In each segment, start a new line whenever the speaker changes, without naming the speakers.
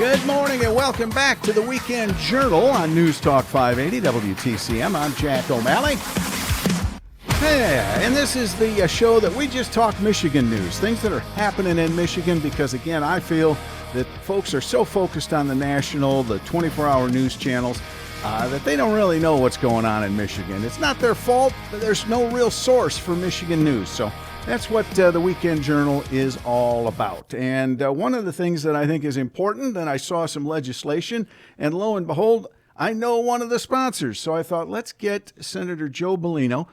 Good morning and welcome back to the Weekend Journal on News Talk 580 WTCM. I'm Jack O'Malley. And this is the show that we just talk Michigan news, things that are happening in Michigan, because, again, I feel that folks are so focused on the national, the 24-hour news channels, that they don't really know what's going on in Michigan. It's not their fault, but there's no real source for Michigan news. So that's what the Weekend Journal is all about. And one of the things that I think is important, and I saw some legislation, and lo and behold, I know one of the sponsors. So I thought, let's get Senator Joe Belino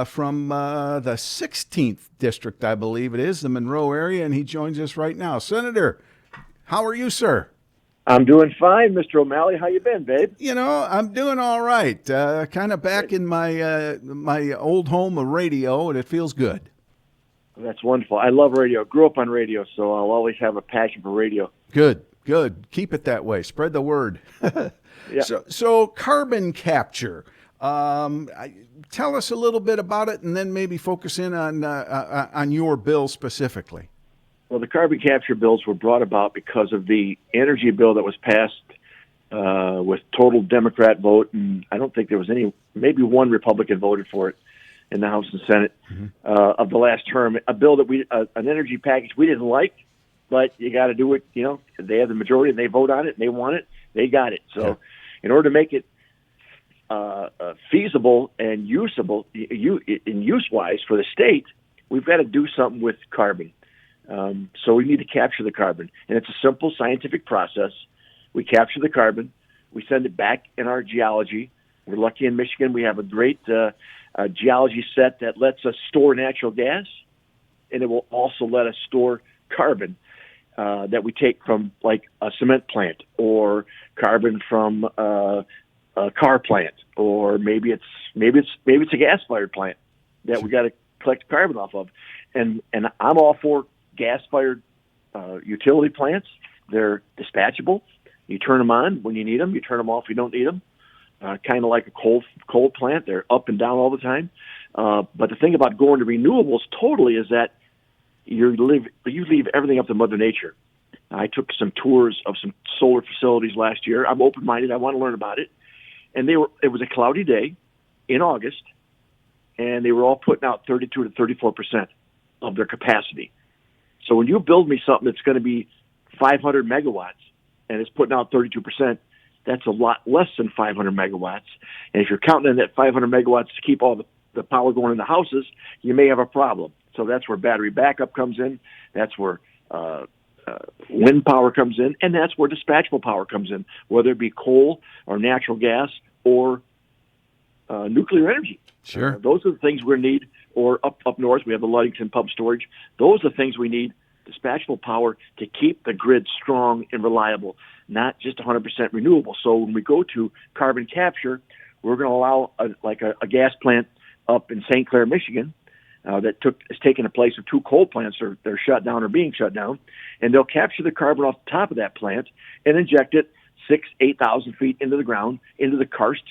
from the 16th District, I believe it is, the Monroe area, and he joins us right now. Senator, how are you, sir?
I'm doing fine, Mr. O'Malley. How you been, babe?
You know, I'm doing all right. Kind of back in my my old home of radio, and it feels good.
That's wonderful. I love radio. Grew up on radio, so I'll always have a passion for radio.
Good. Keep it that way. Spread the word.
Yeah.
So carbon capture. Tell us a little bit about it, and then maybe focus in on your bill specifically.
Well, the carbon capture bills were brought about because of the energy bill that was passed with total Democrat vote, and I don't think there was maybe one Republican voted for it in the House and Senate of the last term. A bill that an energy package we didn't like, but you got to do it. You know, they have the majority and they vote on it and they want it. They got it. So, in order to make it feasible and usable, use-wise for the state, we've got to do something with carbon. So we need to capture the carbon, and it's a simple scientific process. We capture the carbon, we send it back in our geology. We're lucky in Michigan; we have a great geology set that lets us store natural gas, and it will also let us store carbon that we take from, like, a cement plant, or carbon from a car plant, or maybe it's a gas-fired plant that we got to collect carbon off of. And I'm all for gas-fired utility plants. They're dispatchable. You turn them on when you need them. You turn them off when you don't need them. Kind of like a coal plant. They're up and down all the time. But the thing about going to renewables totally is that you leave everything up to Mother Nature. I took some tours of some solar facilities last year. I'm open-minded. I want to learn about it. And it was a cloudy day in August, and they were all putting out 32 to 34% of their capacity. So when you build me something that's going to be 500 megawatts and it's putting out 32%, that's a lot less than 500 megawatts. And if you're counting on that 500 megawatts to keep all the power going in the houses, you may have a problem. So that's where battery backup comes in. That's where wind power comes in. And that's where dispatchable power comes in, whether it be coal or natural gas or nuclear energy.
Sure.
Those are the things we need. Or up north, we have the Ludington Pump Storage. Those are the things we need, dispatchable power, to keep the grid strong and reliable, not just 100% renewable. So when we go to carbon capture, we're going to allow a gas plant up in St. Clair, Michigan, that has taken the place of two coal plants they're shut down or being shut down, and they'll capture the carbon off the top of that plant and inject it 8,000 feet into the ground, into the karst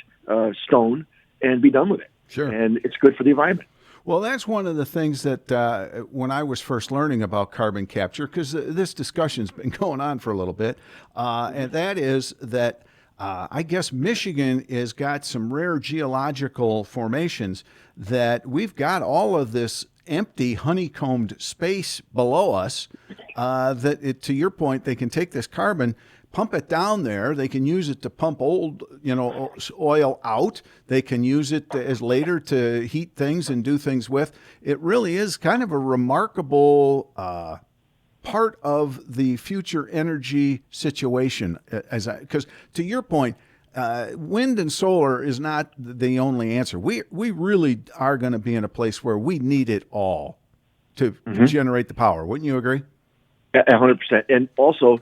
stone, and be done with it.
Sure.
And it's good for the environment.
Well, that's one of the things that when I was first learning about carbon capture, because this discussion's been going on for a little bit, and that is that I guess Michigan has got some rare geological formations that we've got all of this empty honeycombed space below us to your point, they can take this carbon, pump it down there. They can use it to pump old, oil out. They can use it as later to heat things and do things with. It really is kind of a remarkable part of the future energy situation. Because to your point, wind and solar is not the only answer. We really are going to be in a place where we need it all to generate the power. Wouldn't you agree?
100%. And also,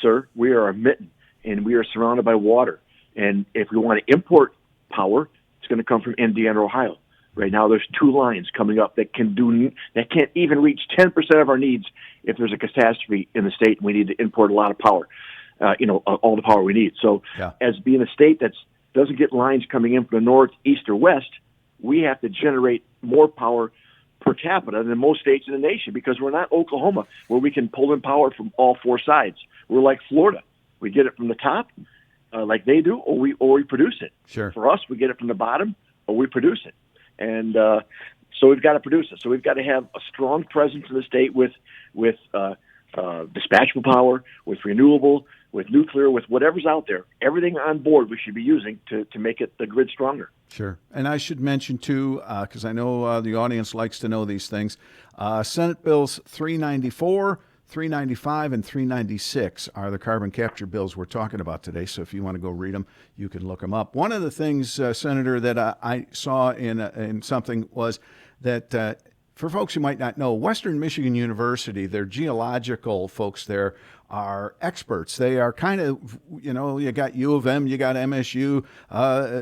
sir, we are a mitten, and we are surrounded by water. And if we want to import power, it's going to come from Indiana or Ohio. Right now, there's two lines coming up that can't even reach 10% of our needs if there's a catastrophe in the state and we need to import a lot of power, all the power we need. So, as being a state that doesn't get lines coming in from the north, east, or west, we have to generate more power per capita than most states in the nation, because we're not Oklahoma, where we can pull in power from all four sides. We're like Florida, We get it from the top, like they do, or we produce it.
Sure.
For us, we get it from the bottom, or we produce it. And so we've got to produce it. So we've got to have a strong presence in the state with dispatchable power, with renewable, with nuclear, with whatever's out there. Everything on board we should be using to make the grid stronger.
Sure. And I should mention, too, because I know the audience likes to know these things, Senate Bills 394, 395, and 396 are the carbon capture bills we're talking about today. So if you want to go read them, you can look them up. One of the things, Senator, that I saw in something was that for folks who might not know, Western Michigan University, their geological folks there are experts. They are kind of, you got U of M, you got MSU,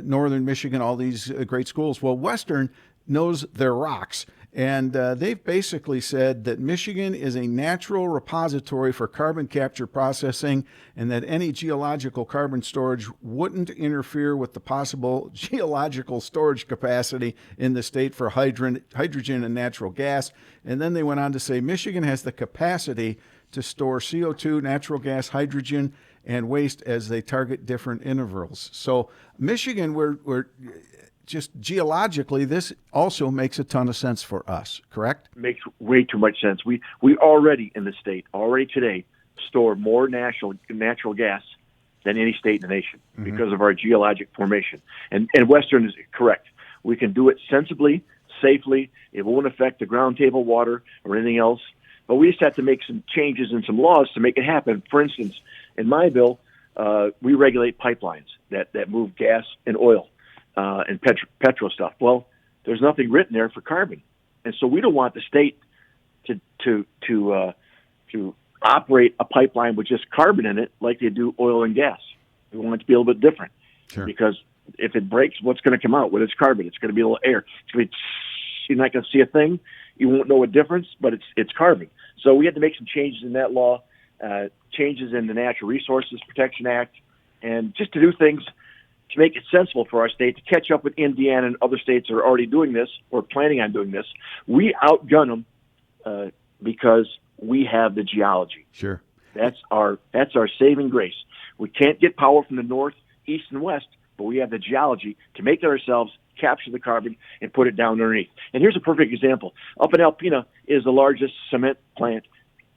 Northern Michigan, all these great schools. Well, Western knows their rocks. And they've basically said that Michigan is a natural repository for carbon capture processing and that any geological carbon storage wouldn't interfere with the possible geological storage capacity in the state for hydrogen and natural gas. And then they went on to say Michigan has the capacity to store CO2, natural gas, hydrogen, and waste as they target different intervals. So Michigan, we're just geologically, this also makes a ton of sense for us, correct?
Makes way too much sense. We already in the state, already today, store more natural gas than any state in the nation because of our geologic formation. And Western is correct. We can do it sensibly, safely. It won't affect the ground table water or anything else. But we just have to make some changes in some laws to make it happen. For instance, in my bill, we regulate pipelines that move gas and oil. And petro stuff. Well, there's nothing written there for carbon, and so we don't want the state to operate a pipeline with just carbon in it like they do oil and gas. We want it to be a little bit different, because if it breaks, what's going to come out? Well, it's carbon. It's going to be a little air. It's going to be, you're not going to see a thing. You won't know a difference, but it's carbon. So we had to make some changes in that law, changes in the Natural Resources Protection Act, and just to do things to make it sensible for our state to catch up with Indiana and other states that are already doing this or planning on doing this. We outgun them because we have the geology.
Sure.
That's our saving grace. We can't get power from the north, east, and west, but we have the geology to make it ourselves, capture the carbon, and put it down underneath. And here's a perfect example. Up in Alpena is the largest cement plant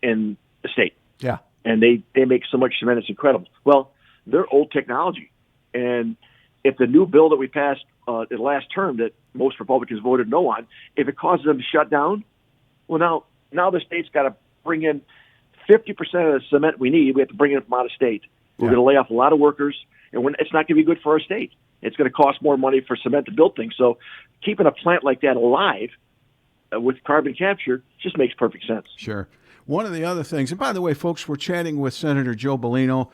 in the state.
Yeah.
And they make so much cement, it's incredible. Well, they're old technology. And if the new bill that we passed the last term that most Republicans voted no on, if it causes them to shut down, well, now the state's got to bring in 50% of the cement we need. We have to bring it from out of state. We're going to lay off a lot of workers, and it's not going to be good for our state. It's going to cost more money for cement to build things. So keeping a plant like that alive with carbon capture just makes perfect sense.
Sure. One of the other things, and by the way, folks, we're chatting with Senator Joe Belino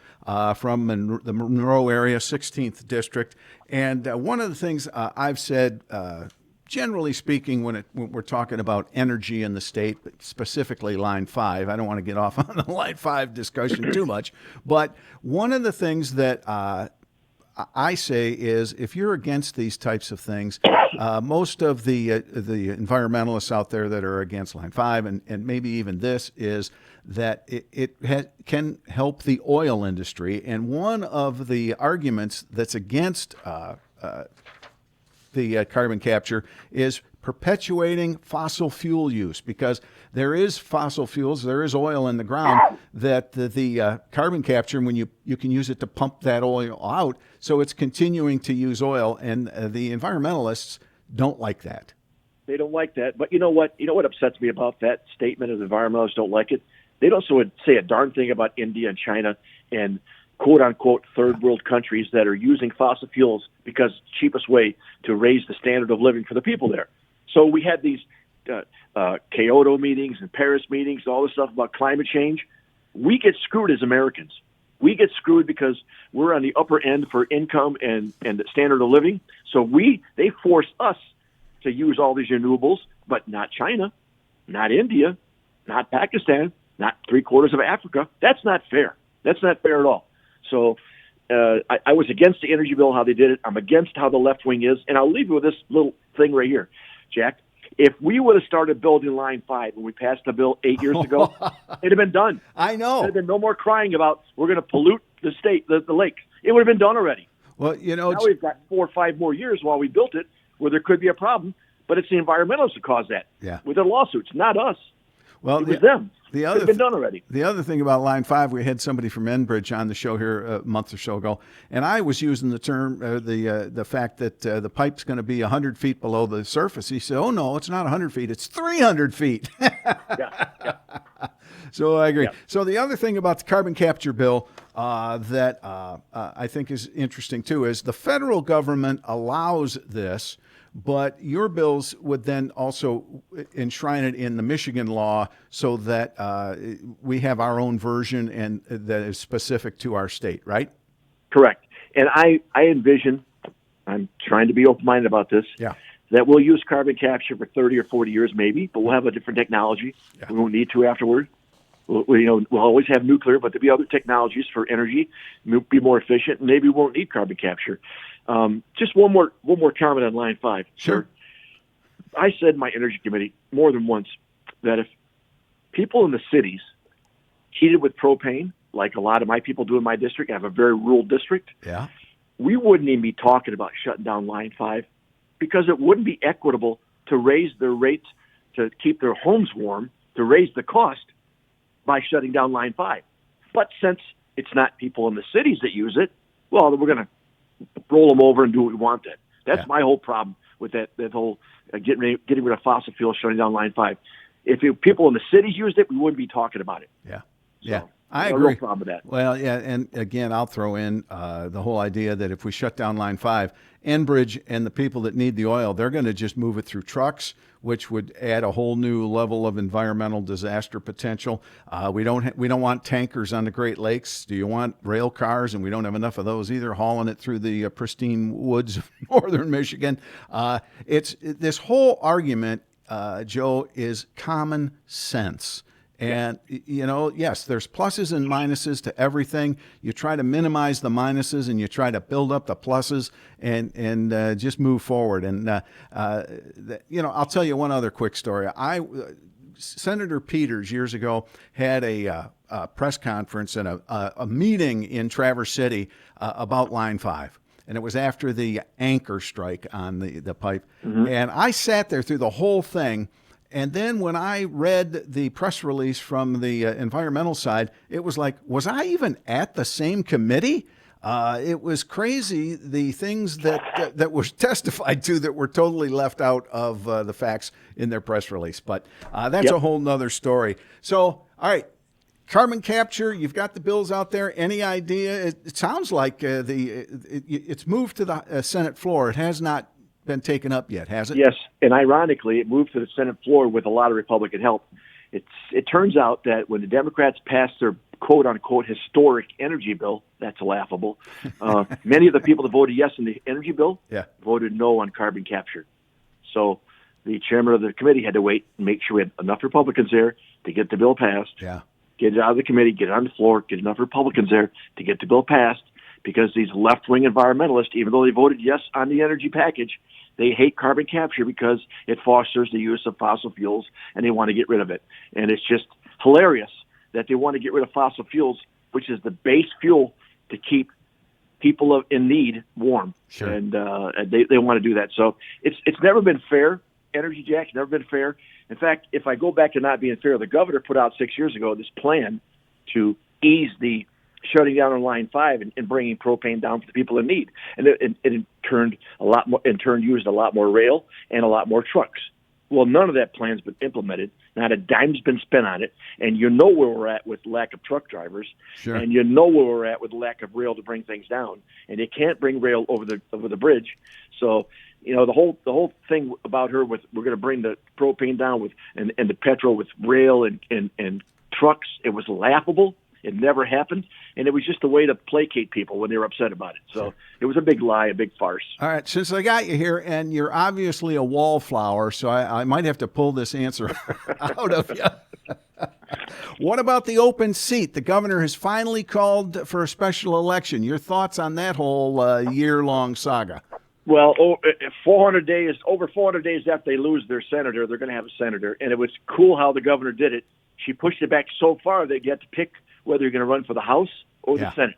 from the Monroe area, 16th District. And one of the things I've said, generally speaking, when we're talking about energy in the state, but specifically Line 5, I don't want to get off on the Line 5 discussion too much, but one of the things that I say is if you're against these types of things, most of the environmentalists out there that are against Line 5 and maybe even this is that it can help the oil industry. And one of the arguments that's against the carbon capture is perpetuating fossil fuel use, because there is fossil fuels, there is oil in the ground that the carbon capture, when you can use it to pump that oil out, so it's continuing to use oil, and the environmentalists don't like that.
They don't like that, but you know what upsets me about that statement of the environmentalists don't like it? They don't say a darn thing about India and China and quote-unquote third world countries that are using fossil fuels because it's the cheapest way to raise the standard of living for the people there. So we had these Kyoto meetings and Paris meetings, all this stuff about climate change. We get screwed as Americans. We get screwed because we're on the upper end for income and the standard of living. So they force us to use all these renewables, but not China, not India, not Pakistan, not 3/4 of Africa. That's not fair. That's not fair at all. So I was against the energy bill, how they did it. I'm against how the left wing is. And I'll leave you with this little thing right here, Jack. If we would have started building Line 5 when we passed the bill 8 years ago, it'd have been done.
I know.
There'd have been no more crying about we're going to pollute the state, the lake. It would have been done already.
Well,
now we've got 4 or 5 more years while we built it where there could be a problem, but it's the environmentalists who caused that with their lawsuits, not us.
Well,
it was them.
The
other been done already.
The other thing about Line 5, we had somebody from Enbridge on the show here a month or so ago, and I was using the term, the fact that the pipe's going to be 100 feet below the surface. He said, "Oh no, it's not 100 feet; it's 300 feet."
Yeah.
So I agree.
Yeah.
So the other thing about the carbon capture bill that I think is interesting too is the federal government allows this. But your bills would then also enshrine it in the Michigan law so that we have our own version and that is specific to our state, right?
Correct. And I envision, I'm trying to be open-minded about this,
that
we'll use carbon capture for 30 or 40 years maybe, but we'll have a different technology. We won't need to afterward. We'll always have nuclear, but there'll be other technologies for energy, be more efficient, and maybe we won't need carbon capture. Just one more comment on Line 5.
Sure.
I said in my energy committee more than once that if people in the cities heated with propane, like a lot of my people do in my district, I have a very rural district, we wouldn't even be talking about shutting down Line 5 because it wouldn't be equitable to raise their rates to keep their homes warm, to raise the cost by shutting down Line 5. But since it's not people in the cities that use it, well, we're going to roll them over and do what we want then. That's my whole problem with that whole getting rid of fossil fuels, shutting down Line 5. If people in the cities used it, we wouldn't be talking about it.
I agree.
No problem with that.
Well, and again, I'll throw in the whole idea that if we shut down Line 5, Enbridge and the people that need the oil, they're going to just move it through trucks, which would add a whole new level of environmental disaster potential. We don't want tankers on the Great Lakes. Do you want rail cars? And we don't have enough of those either, hauling it through the pristine woods of northern Michigan. It's this whole argument, Joe, is common sense. And, yes, there's pluses and minuses to everything. You try to minimize the minuses and you try to build up the pluses and just move forward. And, I'll tell you one other quick story. Senator Peters years ago had a press conference and a meeting in Traverse City about Line 5. And it was after the anchor strike on the pipe. Mm-hmm. And I sat there through the whole thing. And then when I read the press release from the environmental side, it was like, was I even at the same committee? It was crazy, the things that was testified to that were totally left out of the facts in their press release. But that's a whole nother story. So, all right, carbon capture, you've got the bills out there. Any idea? It sounds like it's moved to the Senate floor. It has not been taken up yet, has it?
Yes, and ironically, it moved to the Senate floor with a lot of Republican help. It turns out that when the Democrats passed their quote-unquote historic energy bill, that's laughable, many of the people that voted yes in the energy bill voted no on carbon capture. So the chairman of the committee had to wait and make sure we had enough Republicans there to get the bill passed, get it out of the committee, get it on the floor, get enough Republicans there to get the bill passed, because these left-wing environmentalists, even though they voted yes on the energy package, they hate carbon capture because it fosters the use of fossil fuels, and they want to get rid of it. And it's just hilarious that they want to get rid of fossil fuels, which is the base fuel to keep people in need warm.
Sure.
And they want to do that. So it's never been fair. Energy Jack's never been fair. In fact, if I go back to not being fair, the governor put out 6 years ago this plan to ease the shutting down on Line 5 and bringing propane down for the people in need. And it turned a lot more, in turn used a lot more rail and a lot more trucks. Well, none of that plan's been implemented. Not a dime's been spent on it. And you know where we're at with lack of truck drivers.
Sure.
And you know where we're at with lack of rail to bring things down. And they can't bring rail over the bridge. So, the whole thing about her with we're going to bring the propane down with and the petrol with rail and trucks, it was laughable. It never happened, and it was just a way to placate people when they were upset about it. So It was a big lie, a big farce.
All right, since I got you here, and you're obviously a wallflower, so I might have to pull this answer out of you. What about the open seat? The governor has finally called for a special election. Your thoughts on that whole year-long saga?
Well, 400 days, over 400 days after they lose their senator, they're going to have a senator. And it was cool how the governor did it. She pushed it back so far that you had to pick whether you're going to run for the House or the Senate.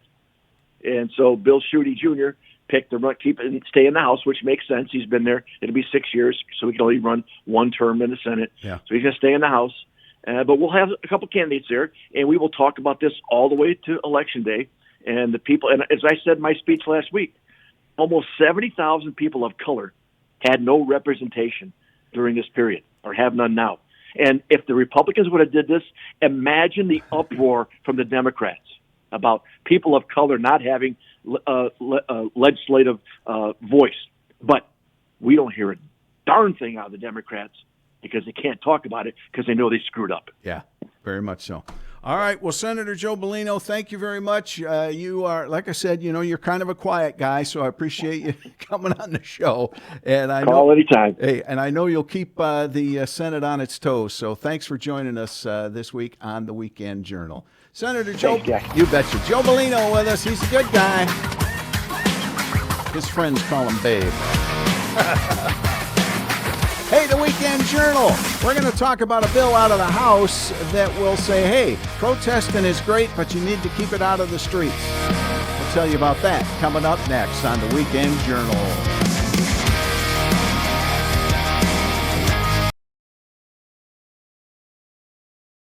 And so Bill Schuette Jr. picked to run, keep and stay in the House, which makes sense. He's been there. It'll be 6 years, so he can only run one term in the Senate.
Yeah.
So he's going to stay in the House. But we'll have a couple candidates there, and we will talk about this all the way to Election Day. And the people, and as I said in my speech last week, almost 70,000 people of color had no representation during this period, or have none now. And if the Republicans would have did this, imagine the uproar from the Democrats about people of color not having legislative voice. But we don't hear a darn thing out of the Democrats because they can't talk about it because they know they screwed up.
Yeah, very much so. All right. Well, Senator Joe Belino, thank you very much. You are, like I said, you're kind of a quiet guy, so I appreciate you coming on the show. And I
Call anytime.
Hey, and I know you'll keep the Senate on its toes. So thanks for joining us this week on the Weekend Journal. Senator Joe, you betcha. Joe Belino with us. He's a good guy. His friends call him Babe. Hey, the Weekend Journal. We're going to talk about a bill out of the House that will say, hey, protesting is great, but you need to keep it out of the streets. We'll tell you about that coming up next on the Weekend Journal.